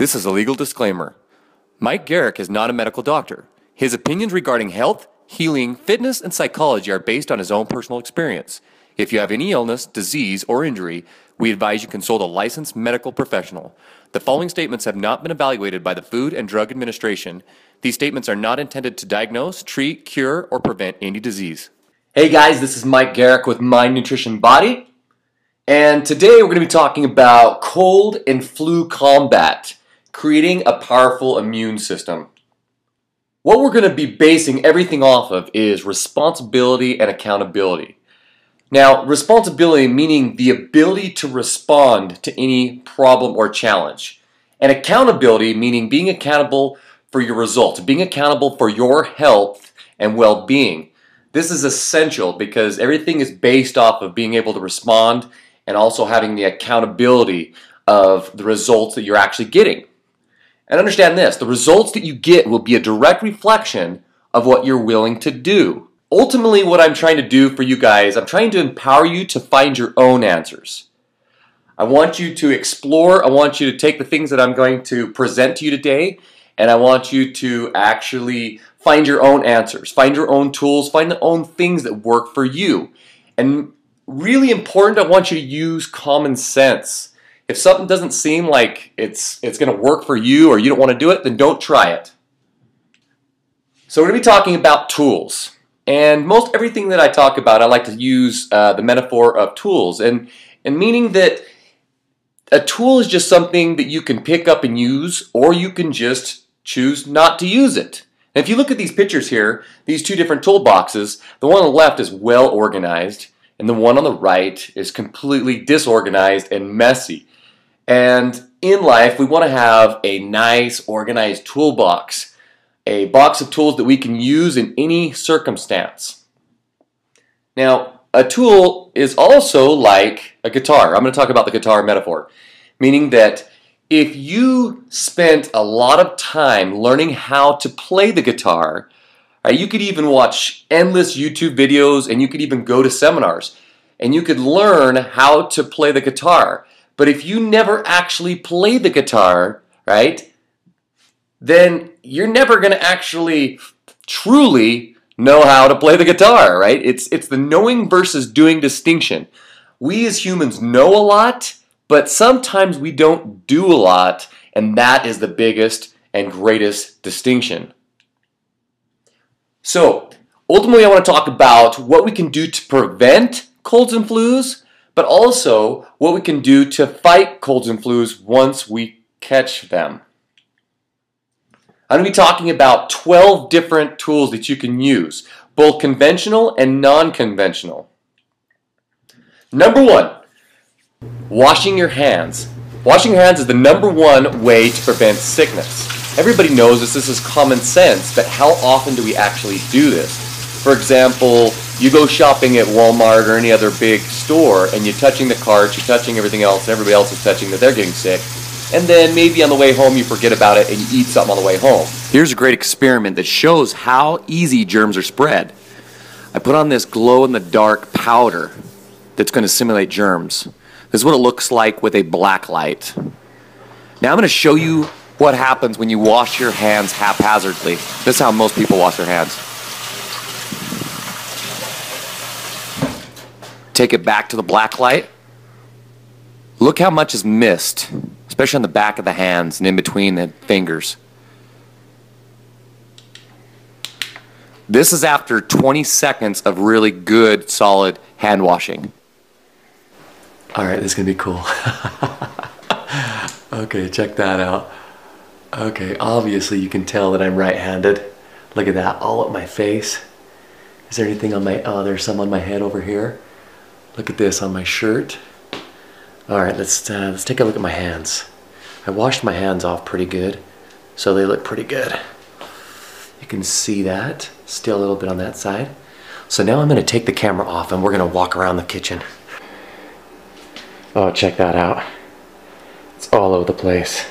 This is a legal disclaimer. Mike Garrick is not a medical doctor. His opinions regarding health, healing, fitness, and psychology are based on his own personal experience. If you have any illness, disease, or injury, we advise you consult a licensed medical professional. The following statements have not been evaluated by the Food and Drug Administration. These statements are not intended to diagnose, treat, cure, or prevent any disease. Hey guys, this is Mike Garrick with Mind Nutrition Body. And today we're going to be talking about cold and flu combat, creating a powerful immune system. What we're going to be basing everything off of is responsibility and accountability. Now, responsibility meaning the ability to respond to any problem or challenge. And accountability meaning being accountable for your results, being accountable for your health and well-being. This is essential because everything is based off of being able to respond and also having the accountability of the results that you're actually getting. And understand this, the results that you get will be a direct reflection of what you're willing to do. Ultimately, what I'm trying to do for you guys, I'm trying to empower you to find your own answers. I want you to explore, I want you to take the things that I'm going to present to you today, and I want you to actually find your own answers, find your own tools, find the own things that work for you. And really important, I want you to use common sense. If something doesn't seem like it's going to work for you or you don't want to do it, then don't try it. So we're going to be talking about tools. And most everything that I talk about, I like to use the metaphor of tools. And meaning that a tool is just something that you can pick up and use, or you can just choose not to use it. And if you look at these pictures here, these two different toolboxes, the one on the left is well organized, and the one on the right is completely disorganized and messy. And in life, we want to have a nice, organized toolbox, a box of tools that we can use in any circumstance. Now, a tool is also like a guitar. I'm going to talk about the guitar metaphor, meaning that if you spent a lot of time learning how to play the guitar, you could even watch endless YouTube videos, and you could even go to seminars, and you could learn how to play the guitar. But if you never actually play the guitar, right, then you're never going to actually truly know how to play the guitar, right? It's the knowing versus doing distinction. We as humans know a lot, but sometimes we don't do a lot, and that is the biggest and greatest distinction. So, ultimately I want to talk about what we can do to prevent colds and flus, but also what we can do to fight colds and flus once we catch them. I'm going to be talking about 12 different tools that you can use, both conventional and non-conventional. Number one, washing your hands. Washing your hands is the number one way to prevent sickness. Everybody knows this is common sense, but how often do we actually do this? For example, you go shopping at Walmart or any other big store and you're touching the carts, you're touching everything else, and everybody else is touching that they're getting sick. And then maybe on the way home you forget about it and you eat something on the way home. Here's a great experiment that shows how easy germs are spread. I put on this glow-in-the-dark powder that's going to simulate germs. This is what it looks like with a black light. Now I'm going to show you what happens when you wash your hands haphazardly. This is how most people wash their hands. Take it back to the black light. Look how much is missed, especially on the back of the hands and in between the fingers. This is after 20 seconds of really good, solid hand washing. Alright, this is going to be cool. Okay, check that out. Okay, obviously you can tell that I'm right-handed. Look at that, all up my face. Is there anything on my, oh, there's some on my head over here. Look at this on my shirt. Alright, let's take a look at my hands. I washed my hands off pretty good, so they look pretty good. You can see that. Still a little bit on that side. So now I'm going to take the camera off and we're going to walk around the kitchen. Oh, check that out. It's all over the place.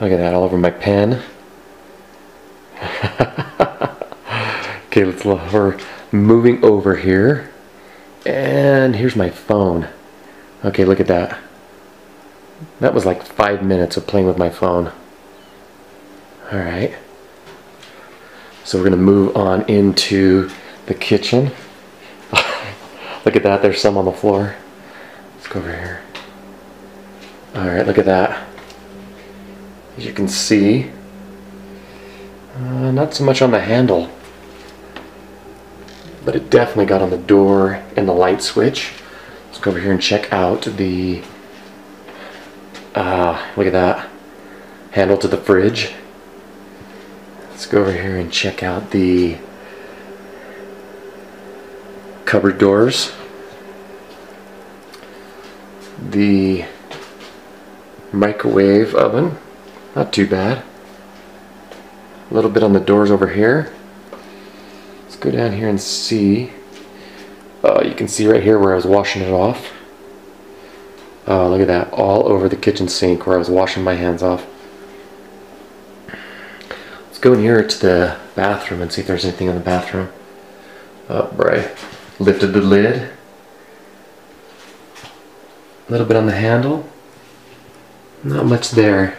Look at that, all over my pen. Okay, we're moving over here. And here's my phone. Okay, look at that. That was like 5 minutes of playing with my phone. Alright. So we're going to move on into the kitchen. Look at that, there's some on the floor. Let's go over here. Alright, look at that. As you can see, not so much on the handle, but it definitely got on the door and the light switch. Let's go over here and check out the, look at that, handle to the fridge. Let's go over here and check out the cupboard doors. The microwave oven, not too bad. A little bit on the doors over here. Let's go down here and see. You can see right here where I was washing it off. Oh, look at that, all over the kitchen sink where I was washing my hands off. Let's go in here to the bathroom and see if there's anything in the bathroom. Oh, boy. Lifted the lid. A little bit on the handle. Not much there.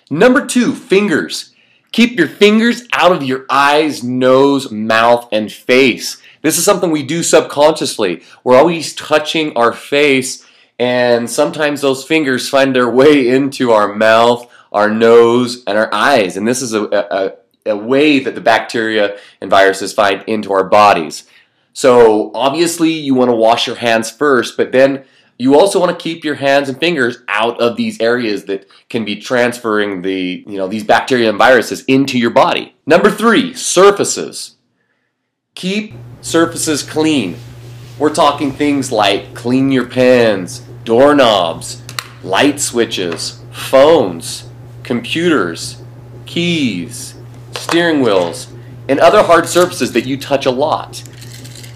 Number 2, fingers. Keep your fingers out of your eyes, nose, mouth, and face. This is something we do subconsciously. We're always touching our face, and sometimes those fingers find their way into our mouth, our nose, and our eyes. And this is a way that the bacteria and viruses find into our bodies. So obviously you want to wash your hands first, but then you also want to keep your hands and fingers out of these areas that can be transferring these bacteria and viruses into your body. Number 3, surfaces. Keep surfaces clean. We're talking things like clean your pens, doorknobs, light switches, phones, computers, keys, steering wheels, and other hard surfaces that you touch a lot.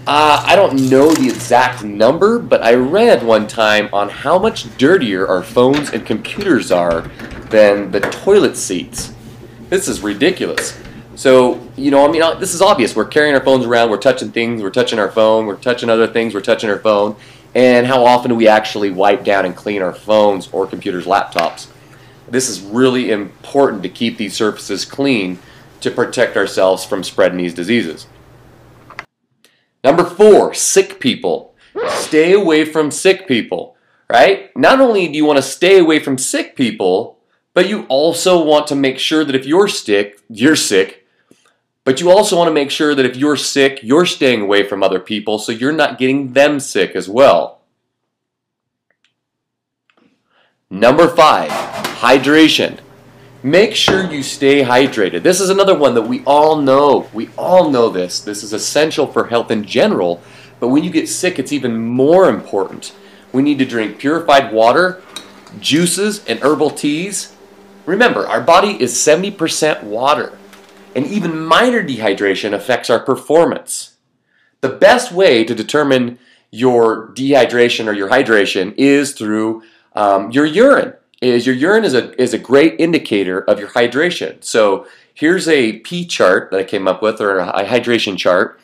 I don't know the exact number, but I read one time on how much dirtier our phones and computers are than the toilet seats. This is ridiculous. So, this is obvious. We're carrying our phones around, we're touching things, we're touching our phone, we're touching other things, we're touching our phone. And how often do we actually wipe down and clean our phones or computers, laptops? This is really important to keep these surfaces clean to protect ourselves from spreading these diseases. Number 4, sick people. Stay away from sick people, right? Not only do you want to stay away from sick people, but you also want to make sure that if you're sick, but you also want to make sure that if you're sick, you're staying away from other people so you're not getting them sick as well. Number 5, hydration. Make sure you stay hydrated. This is another one that we all know. We all know this. This is essential for health in general, but when you get sick, it's even more important. We need to drink purified water, juices, and herbal teas. Remember, our body is 70% water, and even minor dehydration affects our performance. The best way to determine your dehydration or your hydration is through your urine. Your urine is a great indicator of your hydration. So here's a P chart that I came up with, or a hydration chart.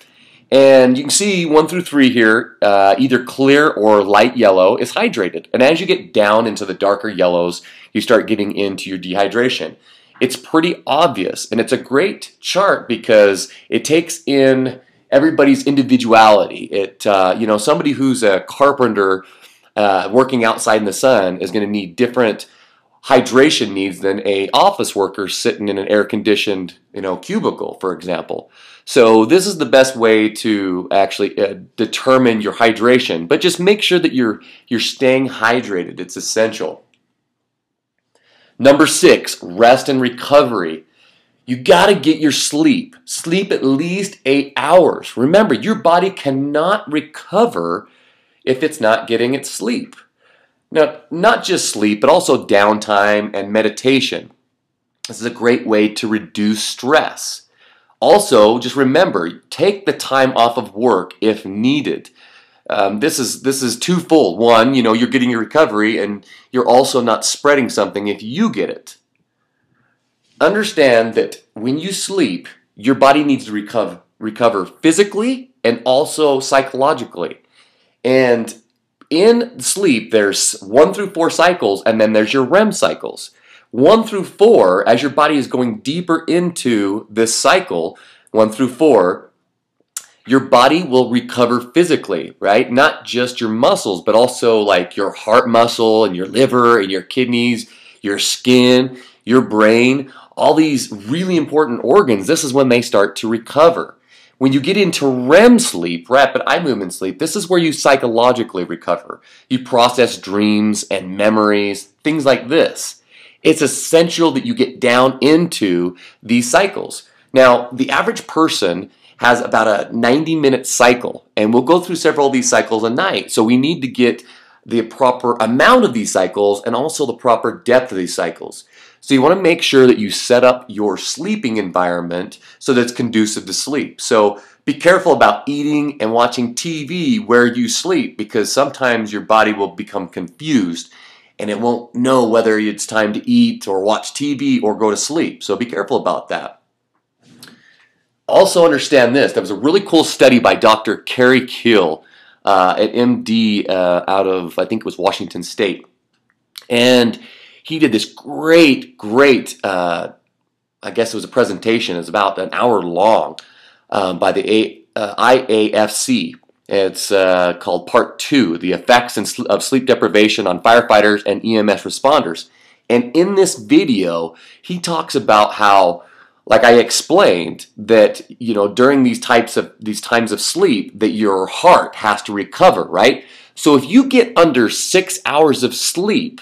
And you can see 1 through 3 here, either clear or light yellow is hydrated. And as you get down into the darker yellows, you start getting into your dehydration. It's pretty obvious, and it's a great chart because it takes in everybody's individuality. Somebody who's a carpenter working outside in the sun is going to need different hydration needs than a office worker sitting in an air-conditioned cubicle, for example. So this is the best way to actually determine your hydration, but just make sure that you're staying hydrated. It's essential. Number 6, rest and recovery. You got to get your sleep. Sleep at least 8 hours. Remember, your body cannot recover if it's not getting its sleep. Now, not just sleep, but also downtime and meditation. This is a great way to reduce stress. Also, just remember, take the time off of work if needed. This is twofold. One, you're getting your recovery, and you're also not spreading something if you get it. Understand that when you sleep, your body needs to recover physically and also psychologically. And in sleep, there's 1 through 4 cycles, and then there's your REM cycles. 1 through 4, as your body is going deeper into this cycle, 1 through 4, your body will recover physically, right? Not just your muscles, but also like your heart muscle and your liver and your kidneys, your skin, your brain, all these really important organs. This is when they start to recover. When you get into REM sleep, rapid eye movement sleep, this is where you psychologically recover. You process dreams and memories, things like this. It's essential that you get down into these cycles. Now, the average person has about a 90-minute cycle, and we'll go through several of these cycles a night. So we need to get the proper amount of these cycles and also the proper depth of these cycles. So you want to make sure that you set up your sleeping environment so that it's conducive to sleep. So be careful about eating and watching TV where you sleep, because sometimes your body will become confused and it won't know whether it's time to eat or watch TV or go to sleep. So be careful about that. Also understand this. There was a really cool study by Dr. Kerry Kill, an MD out of, I think it was Washington State. And he did this great, I guess it was a presentation. It was about an hour long by the IAFC. It's called Part 2, The Effects of Sleep Deprivation on Firefighters and EMS Responders. And in this video, he talks about how, like I explained, that during these times of sleep, that your heart has to recover, right? So if you get under 6 hours of sleep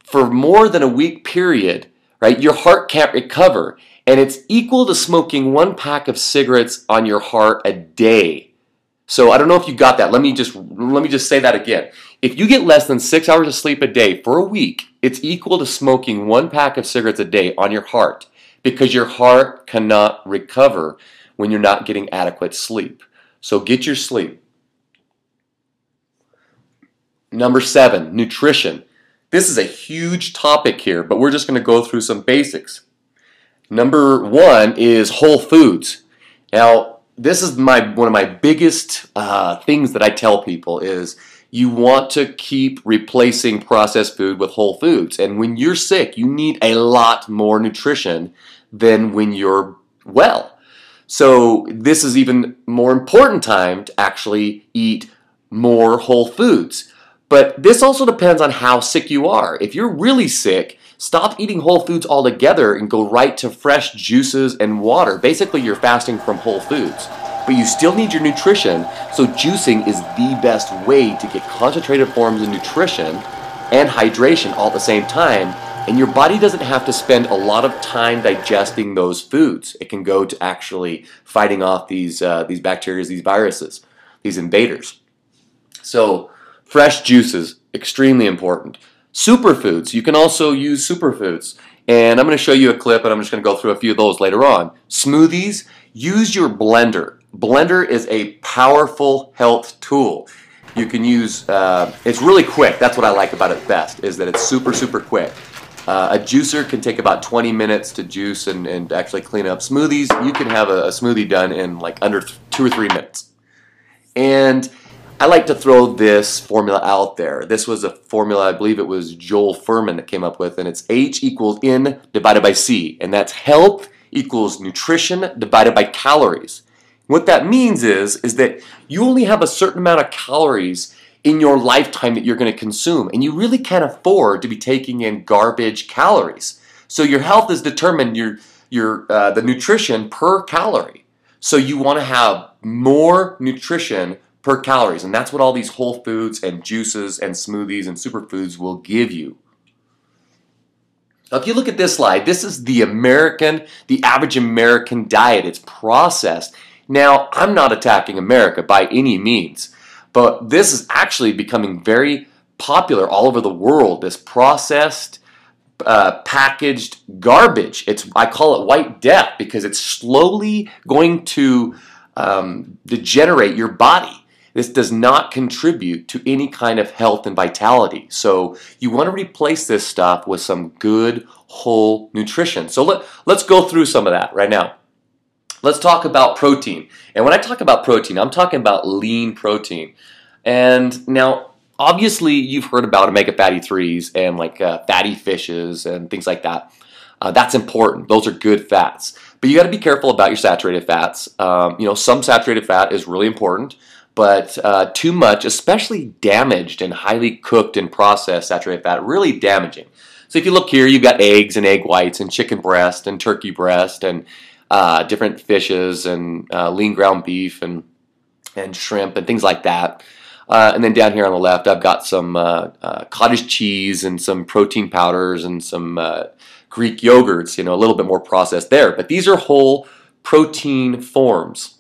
for more than a week period, right, your heart can't recover, and it's equal to smoking 1 pack of cigarettes on your heart a day. So I don't know if you got that. Let me just say that again. If you get less than 6 hours of sleep a day for a week, it's equal to smoking 1 pack of cigarettes a day on your heart, because your heart cannot recover when you're not getting adequate sleep. So get your sleep. Number 7, nutrition. This is a huge topic here, but we're just going to go through some basics. Number 1 is whole foods. Now, this is one of my biggest things that I tell people is you want to keep replacing processed food with whole foods. And when you're sick, you need a lot more nutrition than when you're well. So this is even more important time to actually eat more whole foods. But this also depends on how sick you are. If you're really sick, stop eating whole foods altogether and go right to fresh juices and water. Basically, you're fasting from whole foods. But you still need your nutrition, so juicing is the best way to get concentrated forms of nutrition and hydration all at the same time, and your body doesn't have to spend a lot of time digesting those foods. It can go to actually fighting off these bacteria, these viruses, these invaders. So fresh juices, extremely important. Superfoods, you can also use superfoods. And I'm going to show you a clip, and I'm just going to go through a few of those later on. Smoothies, use your blender. Blender is a powerful health tool. You can use, it's really quick. That's what I like about it best, is that it's super, super quick. A juicer can take about 20 minutes to juice and actually clean up. Smoothies, you can have a smoothie done in like under 2 or 3 minutes. And I like to throw this formula out there. This was a formula, I believe it was Joel Fuhrman that came up with, and it's H equals N divided by C. And that's health equals nutrition divided by calories. What that means is that you only have a certain amount of calories in your lifetime that you're going to consume, and you really can't afford to be taking in garbage calories. So your health is determined the nutrition per calorie. So you want to have more nutrition per calories, and that's what all these whole foods and juices and smoothies and superfoods will give you. Now, if you look at this slide, this is the average American diet. It's processed. Now, I'm not attacking America by any means, but this is actually becoming very popular all over the world, this processed, packaged garbage. I call it white death because it's slowly going to degenerate your body. This does not contribute to any kind of health and vitality. So you want to replace this stuff with some good whole nutrition. So let's go through some of that right now. Let's talk about protein. And when I talk about protein, I'm talking about lean protein. And now, Obviously, you've heard about omega-fatty 3s and like fatty fishes and things like that. That's important. Those are good fats. But you got to be careful about your saturated fats. Some saturated fat is really important, but too much, especially damaged and highly cooked and processed saturated fat, really damaging. So if you look here, you've got eggs and egg whites and chicken breast and turkey breast and different fishes and lean ground beef and shrimp and things like that. And then down here on the left, I've got some cottage cheese and some protein powders and some Greek yogurts, a little bit more processed there. But these are whole protein forms.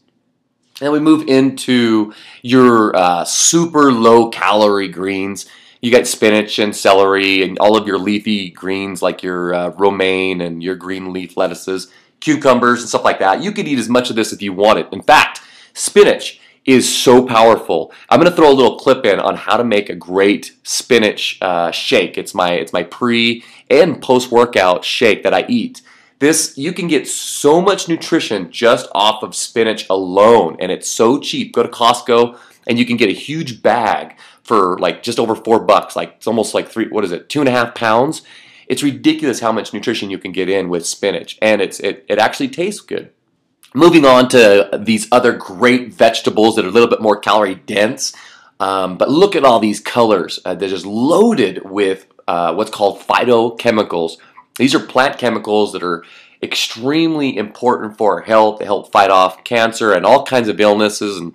And we move into your super low calorie greens. You got spinach and celery and all of your leafy greens like your romaine and your green leaf lettuces, cucumbers and stuff like that. You could eat as much of this if you wanted. In fact, spinach is so powerful. I'm going to throw a little clip in on how to make a great spinach shake. It's my pre and post workout shake that I eat. This, you can get so much nutrition just off of spinach alone, and it's so cheap. Go to Costco and you can get a huge bag for like just over $4. Like it's almost like 2.5 pounds. It's ridiculous how much nutrition you can get in with spinach, and it actually tastes good. Moving on to these other great vegetables that are a little bit more calorie dense, but look at all these colors. They're just loaded with what's called phytochemicals. These are plant chemicals that are extremely important for our health. They help fight off cancer and all kinds of illnesses and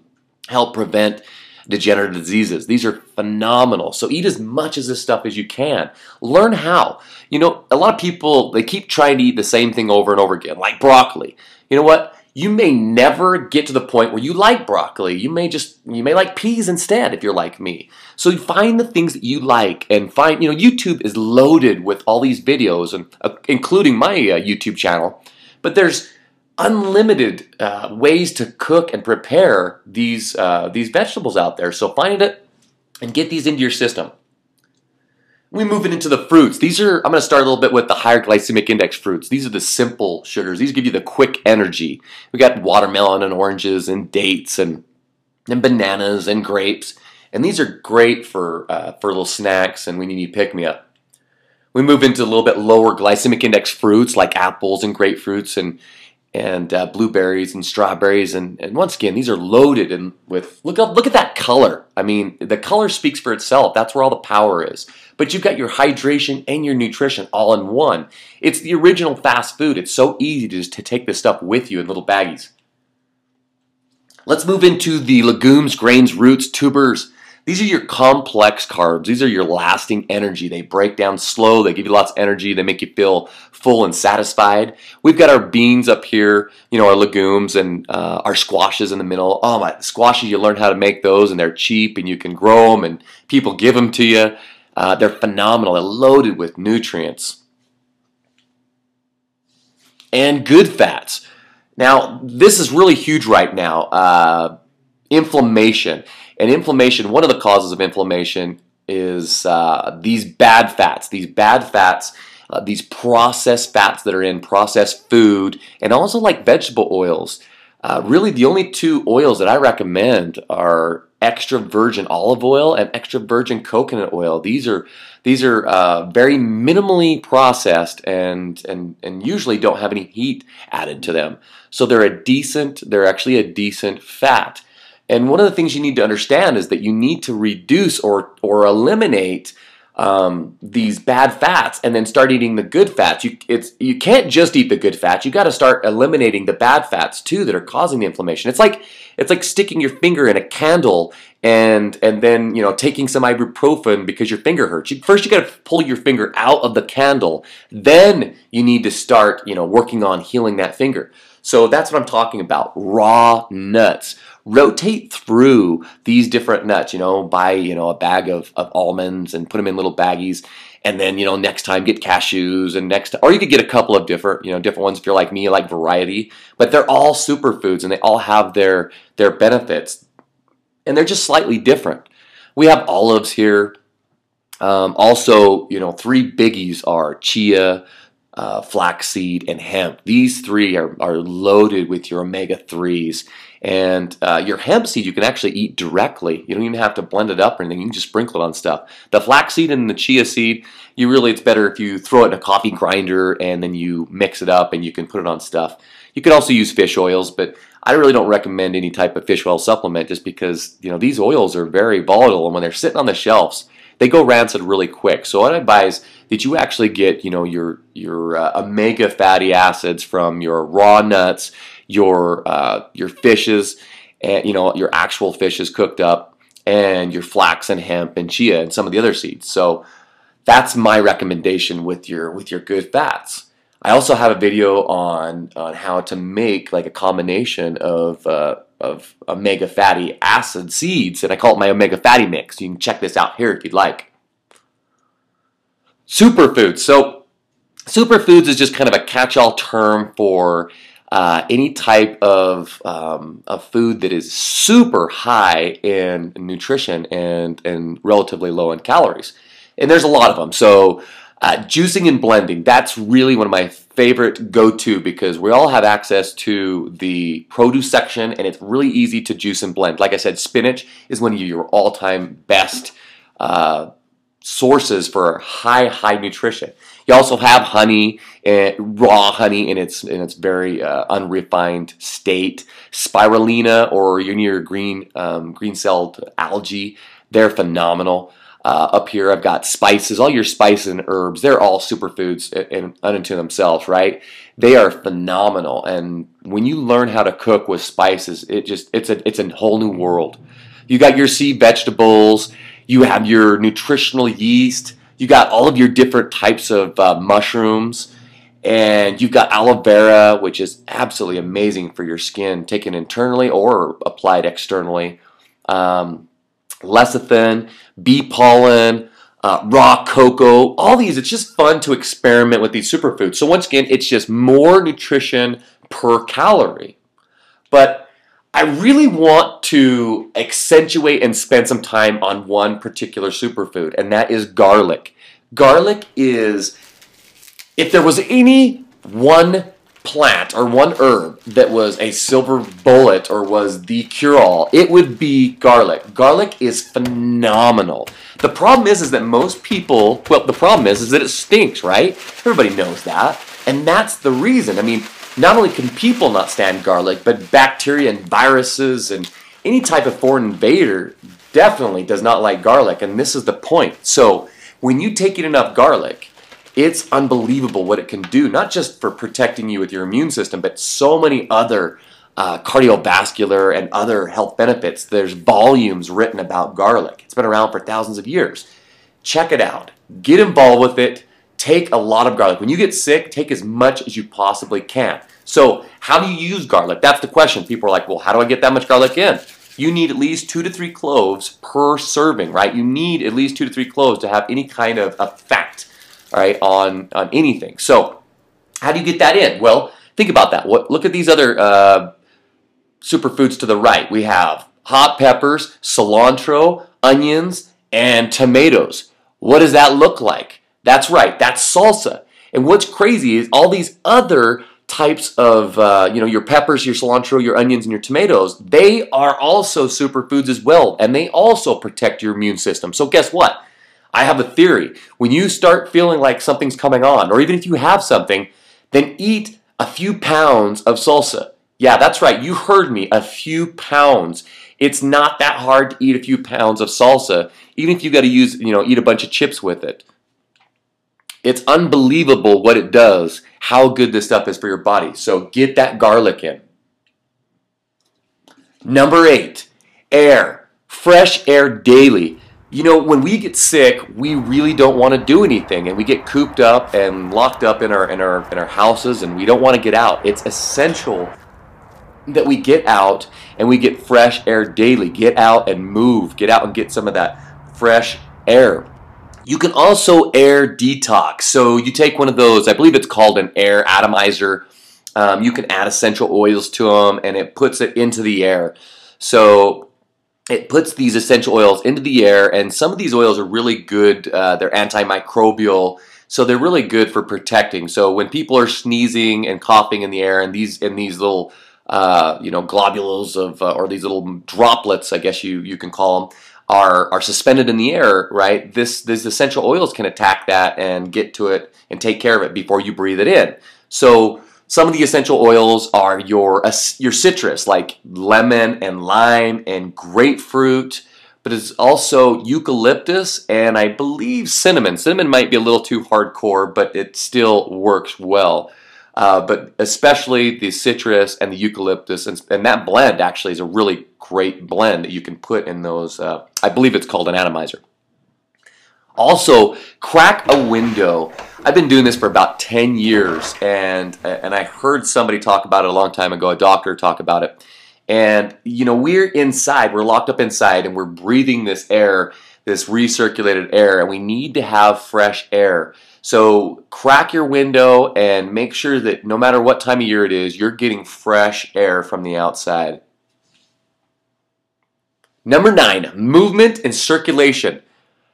help prevent degenerative diseases. These are phenomenal. So eat as much of this stuff as you can. Learn how. A lot of people, they keep trying to eat the same thing over and over again, like broccoli. You know what? You may never get to the point where you like broccoli. You may like peas instead if you're like me. So you find the things that you like and find, YouTube is loaded with all these videos, and including my YouTube channel. But there's unlimited ways to cook and prepare these vegetables out there. So find it and get these into your system. We move into the fruits. I'm going to start a little bit with the higher glycemic index fruits. These are the simple sugars. These give you the quick energy. We got watermelon and oranges and dates and bananas and grapes. And these are great for little snacks and when you need pick-me-up. We move into a little bit lower glycemic index fruits like apples and grapefruits and blueberries and strawberries, and once again, these are loaded and with look at that color. I mean, the color speaks for itself. That's where all the power is. But you've got your hydration and your nutrition all in one. It's the original fast food. It's so easy to take this stuff with you in little baggies. Let's move into the legumes, grains, roots, tubers. These are your complex carbs. These are your lasting energy. They break down slow. They give you lots of energy. They make you feel full and satisfied. We've got our beans up here, our legumes, and our squashes in the middle. Oh my, squashes, you learn how to make those, and they're cheap, and you can grow them, and people give them to you. They're phenomenal. They're loaded with nutrients. And good fats. Now, this is really huge right now. Inflammation. And inflammation, one of the causes of inflammation is these bad fats. These processed fats that are in processed food, and also like vegetable oils. Really, the only two oils that I recommend are extra virgin olive oil and extra virgin coconut oil. These are very minimally processed and usually don't have any heat added to them. So they're actually a decent fat. And one of the things you need to understand is that you need to reduce or eliminate these bad fats and then start eating the good fats. You can't just eat the good fats. You got to start eliminating the bad fats too that are causing the inflammation. It's like sticking your finger in a candle and then taking some ibuprofen because your finger hurts. First you got to pull your finger out of the candle. Then you need to start working on healing that finger. So that's what I'm talking about. Raw nuts. Rotate through these different nuts, buy, a bag of almonds and put them in little baggies. And then, next time get cashews or you could get a couple of different ones if you're like me, you like variety. But they're all superfoods and they all have their benefits. And they're just slightly different. We have olives here. Also, 3 biggies are chia, flaxseed, and hemp. These three are loaded with your omega-3s. And your hemp seed you can actually eat directly. You don't even have to blend it up or anything. You can just sprinkle it on stuff. The flaxseed and the chia seed, it's better if you throw it in a coffee grinder and then you mix it up and you can put it on stuff. You can also use fish oils, but I really don't recommend any type of fish oil supplement just because these oils are very volatile, and when they're sitting on the shelves, they go rancid really quick. So I advise that you actually get your omega fatty acids from your raw nuts, your fishes, and your actual fishes cooked up, and your flax and hemp and chia and some of the other seeds. So that's my recommendation with your good fats. I also have a video on how to make like a combination of omega fatty acid seeds, and I call it my omega fatty mix. You can check this out here if you'd like. Superfoods. So superfoods is just kind of a catch-all term for any type of food that is super high in nutrition and relatively low in calories. And there's a lot of them. So juicing and blending, that's really one of my favorite go-to because we all have access to the produce section and it's really easy to juice and blend. Like I said, spinach is one of your all-time best sources for high nutrition. You also have honey, raw honey in its very unrefined state. Spirulina or your green-celled algae, they're phenomenal. Up here I've got spices. All your spices and herbs, they're all superfoods unto themselves, right? They are phenomenal, and when you learn how to cook with spices, it's a whole new world. You got your sea vegetables, you have your nutritional yeast, you got all of your different types of mushrooms, and you've got aloe vera, which is absolutely amazing for your skin, taken internally or applied externally. Lecithin, bee pollen, raw cocoa, all these. It's just fun to experiment with these superfoods. So once again, it's just more nutrition per calorie. But I really want to accentuate and spend some time on one particular superfood, and that is garlic. Garlic is, if there was any one plant or one herb that was a silver bullet or was the cure-all, it would be garlic. Garlic is phenomenal. The problem is that most people, well, the problem is that it stinks, right? Everybody knows that. And that's the reason. I mean, not only can people not stand garlic, but bacteria and viruses and any type of foreign invader definitely does not like garlic. And this is the point. So when you take in enough garlic, it's unbelievable what it can do, not just for protecting you with your immune system, but so many other cardiovascular and other health benefits. There's volumes written about garlic. It's been around for thousands of years. Check it out. Get involved with it. Take a lot of garlic. When you get sick, take as much as you possibly can. So how do you use garlic? That's the question. People are like, well, how do I get that much garlic in? You need at least 2 to 3 cloves per serving, right? You need at least 2 to 3 cloves to have any kind of effect, right, on anything. So how do you get that in? Well, think about that. Look at these other superfoods to the right. We have hot peppers, cilantro, onions, and tomatoes. What does that look like? That's right, that's salsa. And what's crazy is all these other types of, your peppers, your cilantro, your onions, and your tomatoes, they are also superfoods as well, and they also protect your immune system. So guess what? I have a theory. When you start feeling like something's coming on, or even if you have something, then eat a few pounds of salsa. Yeah, that's right. You heard me. A few pounds. It's not that hard to eat a few pounds of salsa, even if you got to eat a bunch of chips with it. It's unbelievable what it does, how good this stuff is for your body. So get that garlic in. Number 8, air. Fresh air daily. When we get sick, we really don't want to do anything, and we get cooped up and locked up in our houses, and we don't want to get out. It's essential that we get out and we get fresh air daily. Get out and move. Get out and get some of that fresh air. You can also air detox. So you take one of those, I believe it's called an air atomizer. You can add essential oils to them, and it puts it into the air. So it puts these essential oils into the air, and some of these oils are really good. They're antimicrobial, so they're really good for protecting. So when people are sneezing and coughing in the air, and these little globules of or these little droplets, I guess you can call them, are suspended in the air, right? These essential oils can attack that and get to it and take care of it before you breathe it in. So some of the essential oils are your citrus, like lemon and lime and grapefruit, but it's also eucalyptus and I believe cinnamon. Cinnamon might be a little too hardcore, but it still works well. But especially the citrus and the eucalyptus, and that blend actually is a really great blend that you can put in those. I believe it's called an atomizer. Also, crack a window. I've been doing this for about 10 years, and I heard somebody talk about it a long time ago, a doctor talk about it. And, we're inside, we're locked up inside, and we're breathing this air, this recirculated air, and we need to have fresh air. So crack your window and make sure that no matter what time of year it is, you're getting fresh air from the outside. Number 9, movement and circulation.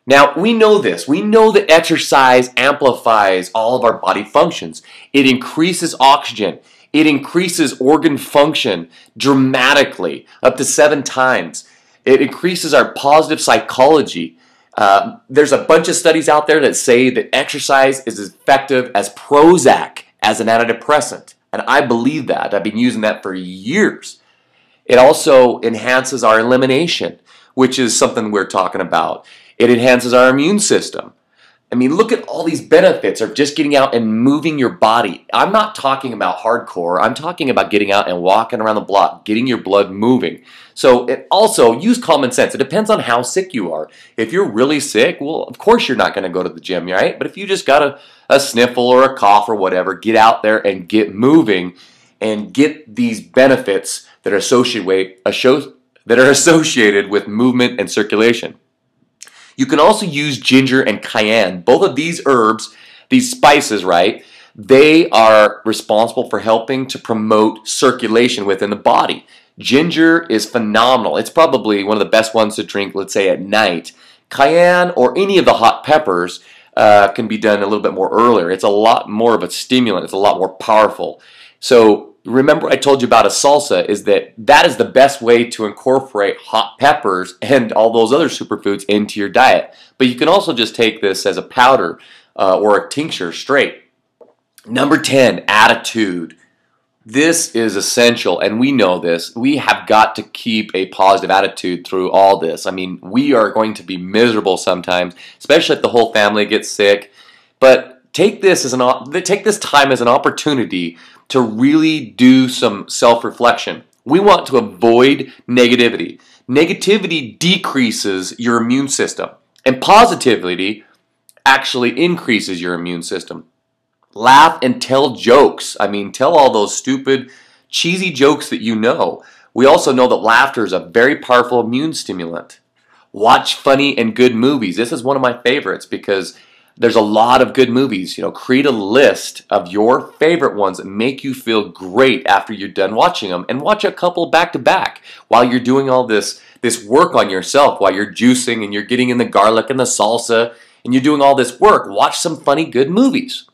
Now, we know this. We know that exercise amplifies all of our body functions. It increases oxygen. It increases organ function dramatically, up to 7 times. It increases our positive psychology. There's a bunch of studies out there that say that exercise is as effective as Prozac as an antidepressant. And I believe that. I've been using that for years. It also enhances our elimination, which is something we're talking about. It enhances our immune system. I mean, look at all these benefits of just getting out and moving your body. I'm not talking about hardcore. I'm talking about getting out and walking around the block, getting your blood moving. So it also, use common sense. It depends on how sick you are. If you're really sick, well, of course you're not going to go to the gym, right? But if you just got a sniffle or a cough or whatever, get out there and get moving and get these benefits that are associated with movement and circulation. You can also use ginger and cayenne. Both of these herbs, these spices, right, they are responsible for helping to promote circulation within the body. Ginger is phenomenal. It's probably one of the best ones to drink, let's say, at night. Cayenne or any of the hot peppers can be done a little bit more earlier. It's a lot more of a stimulant. It's a lot more powerful. So remember I told you about a salsa, is that is the best way to incorporate hot peppers and all those other superfoods into your diet. But you can also just take this as a powder or a tincture straight. Number 10, attitude. This is essential, and we know this. We have got to keep a positive attitude through all this. I mean, we are going to be miserable sometimes, especially if the whole family gets sick. But take this time as an opportunity to really do some self-reflection. We want to avoid negativity. Negativity decreases your immune system, and positivity actually increases your immune system. Laugh and tell jokes. I mean, tell all those stupid, cheesy jokes that you know. We also know that laughter is a very powerful immune stimulant. Watch funny and good movies. This is one of my favorites because there's a lot of good movies. Create a list of your favorite ones that make you feel great after you're done watching them, and watch a couple back to back while you're doing all this work on yourself, while you're juicing and you're getting in the garlic and the salsa and you're doing all this work. Watch some funny, good movies.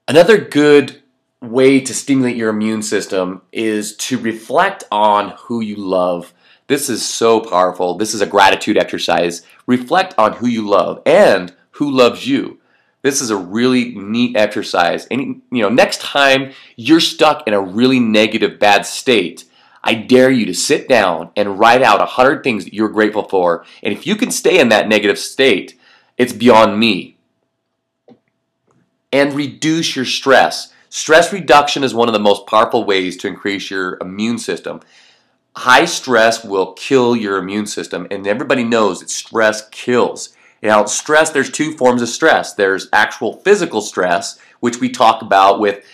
Another good way to stimulate your immune system is to reflect on who you love. This is so powerful. This is a gratitude exercise. Reflect on who you love and who loves you. This is a really neat exercise. And next time you're stuck in a really negative, bad state, I dare you to sit down and write out 100 things that you're grateful for. And if you can stay in that negative state, it's beyond me. And reduce your stress. Stress reduction is one of the most powerful ways to increase your immune system. High stress will kill your immune system, and everybody knows that stress kills. Now, stress, there's 2 forms of stress. There's actual physical stress, which we talk about with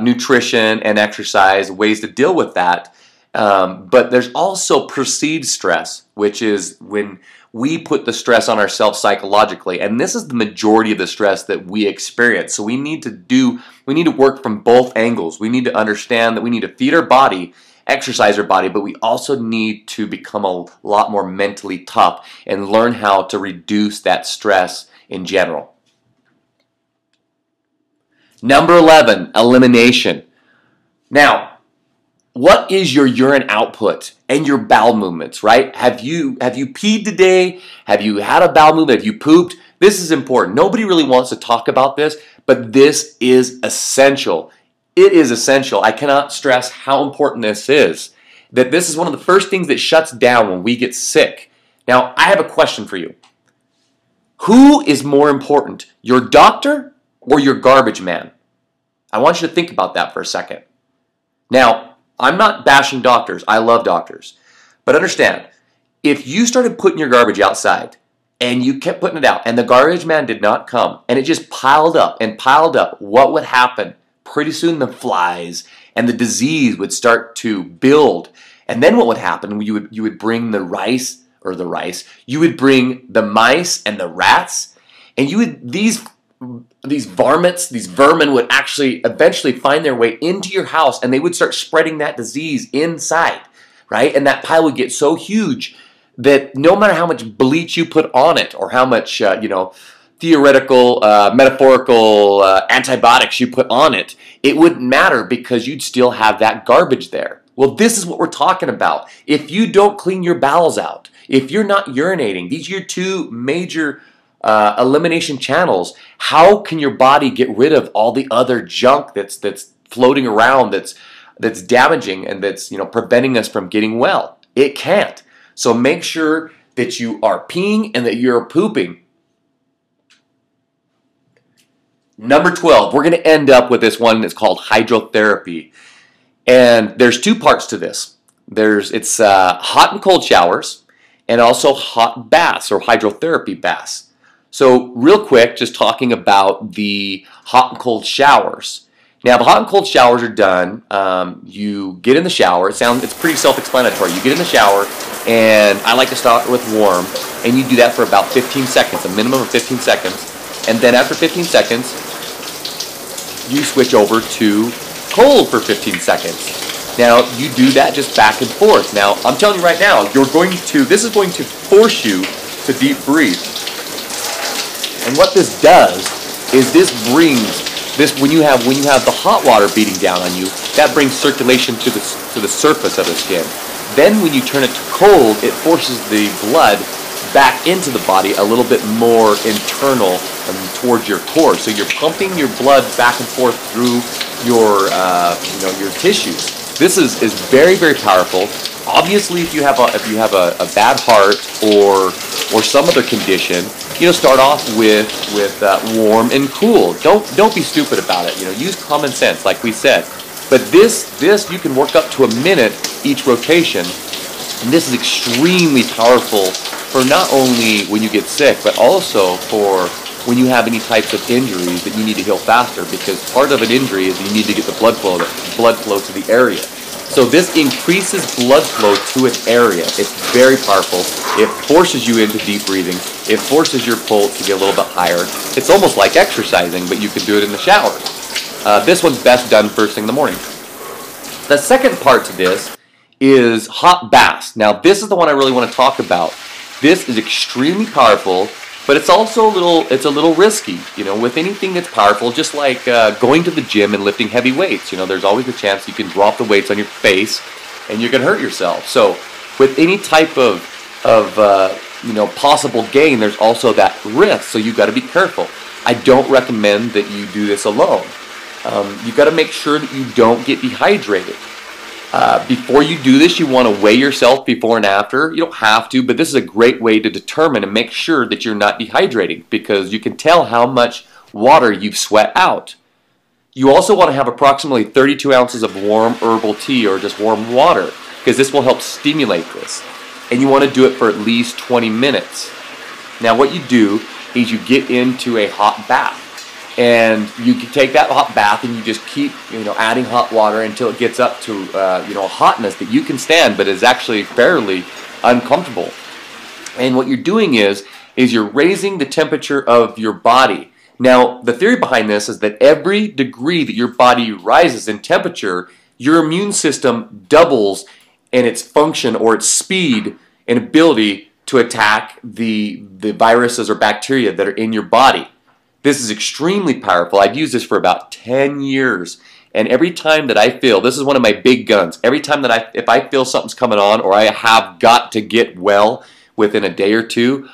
nutrition and exercise, ways to deal with that. But there's also perceived stress, which is when we put the stress on ourselves psychologically, and this is the majority of the stress that we experience. So we need to work from both angles. We need to understand that we need to feed our body, exercise our body, but we also need to become a lot more mentally tough and learn how to reduce that stress in general. Number 11, elimination. Now, what is your urine output and your bowel movements, right? Have you peed today? Have you had a bowel movement? Have you pooped? This is important. Nobody really wants to talk about this, but this is essential. It is essential. I cannot stress how important this is. That this is one of the first things that shuts down when we get sick. Now, I have a question for you. Who is more important, your doctor or your garbage man? I want you to think about that for a second. Now, I'm not bashing doctors. I love doctors. But understand, if you started putting your garbage outside and you kept putting it out and the garbage man did not come and it just piled up and piled up, what would happen? Pretty soon the flies and the disease would start to build. And then what would happen? You would bring you would bring the mice and the rats, and these varmints, these vermin would actually eventually find their way into your house, and they would start spreading that disease inside, right? And that pile would get so huge that no matter how much bleach you put on it or how much, theoretical, metaphorical antibiotics you put on it, it wouldn't matter because you'd still have that garbage there. Well, this is what we're talking about. If you don't clean your bowels out, if you're not urinating, these are your two major elimination channels. How can your body get rid of all the other junk that's floating around, that's damaging and that's preventing us from getting well? It can't. So make sure that you are peeing and that you're pooping. Number 12, we're going to end up with this one that's called hydrotherapy. And there's two parts to this. It's hot and cold showers and also hot baths or hydrotherapy baths. So real quick, just talking about the hot and cold showers. Now, the hot and cold showers are done. You get in the shower. It's pretty self-explanatory. You get in the shower, and I like to start with warm, and you do that for about 15 seconds, a minimum of 15 seconds. And then after 15 seconds, you switch over to cold for 15 seconds. Now, you do that just back and forth. Now, I'm telling you right now, this is going to force you to deep breathe. And what this does is when you have the hot water beating down on you, that brings circulation to the surface of the skin. Then when you turn it to cold, it forces the blood back into the body a little bit more internal towards your core. So you're pumping your blood back and forth through your tissues. This is very, very powerful. Obviously, if you have a bad heart or some other condition, start off with warm and cool. Don't be stupid about it. Use common sense, like we said. But this you can work up to a minute each rotation, and this is extremely powerful for not only when you get sick, but also for when you have any types of injuries that you need to heal faster. Because part of an injury is you need to get the blood flow to the area. So this increases blood flow to an area. It's very powerful. It forces you into deep breathing. It forces your pulse to get a little bit higher. It's almost like exercising, but you can do it in the shower. This one's best done first thing in the morning. The second part to this is hot baths. Now, this is the one I really want to talk about. This is extremely powerful, but it's also a little risky. With anything that's powerful, just like going to the gym and lifting heavy weights. There's always a chance you can drop the weights on your face and you can hurt yourself. So with any type of possible gain, there's also that risk. So you've got to be careful. I don't recommend that you do this alone. You've got to make sure that you don't get dehydrated. Before you do this, you want to weigh yourself before and after. You don't have to, but this is a great way to determine and make sure that you're not dehydrating, because you can tell how much water you've sweat out. You also want to have approximately 32 ounces of warm herbal tea or just warm water, because this will help stimulate this. And you want to do it for at least 20 minutes. Now what you do is you get into a hot bath. And you can take that hot bath and you just keep, adding hot water until it gets up to, a hotness that you can stand, but is actually fairly uncomfortable. And what you're doing is you're raising the temperature of your body. Now, the theory behind this is that every degree that your body rises in temperature, your immune system doubles in its function or its speed and ability to attack the viruses or bacteria that are in your body. This is extremely powerful. I've used this for about 10 years. And every time that I feel, this is one of my big guns, every time that if I feel something's coming on or I have got to get well within a day or two,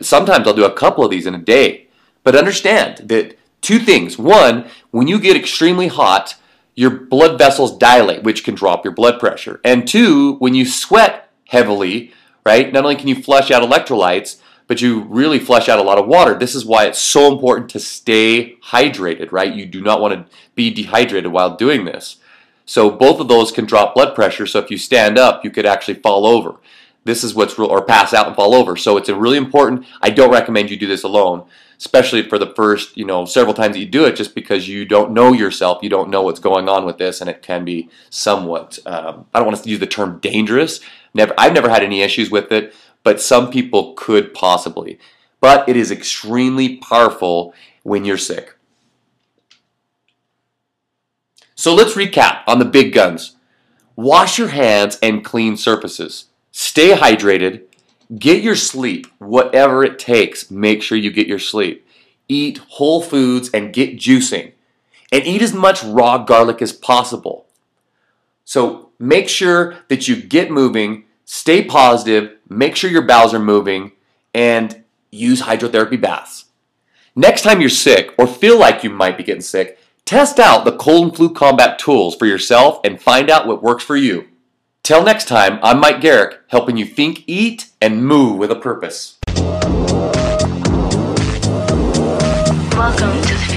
sometimes I'll do a couple of these in a day. But understand that two things. One, when you get extremely hot, your blood vessels dilate, which can drop your blood pressure. And two, when you sweat heavily, right, not only can you flush out electrolytes, but you really flush out a lot of water. This is why it's so important to stay hydrated, right? You do not want to be dehydrated while doing this. So both of those can drop blood pressure. So if you stand up, you could actually fall over. This is what's real, or pass out and fall over. So it's a really important. I don't recommend you do this alone, especially for the first, several times that you do it, just because you don't know yourself, you don't know what's going on with this, and it can be somewhat. I don't want to use the term dangerous. I've never had any issues with it, but some people could possibly. But it is extremely powerful when you're sick. So let's recap on the big guns. Wash your hands and clean surfaces. Stay hydrated. Get your sleep. Whatever it takes, make sure you get your sleep. Eat whole foods and get juicing. And eat as much raw garlic as possible. So make sure that you get moving, stay positive, make sure your bowels are moving, and use hydrotherapy baths. Next time you're sick or feel like you might be getting sick, test out the cold and flu combat tools for yourself and find out what works for you. Till next time, I'm Mike Garrick, helping you think, eat, and move with a purpose. Welcome to the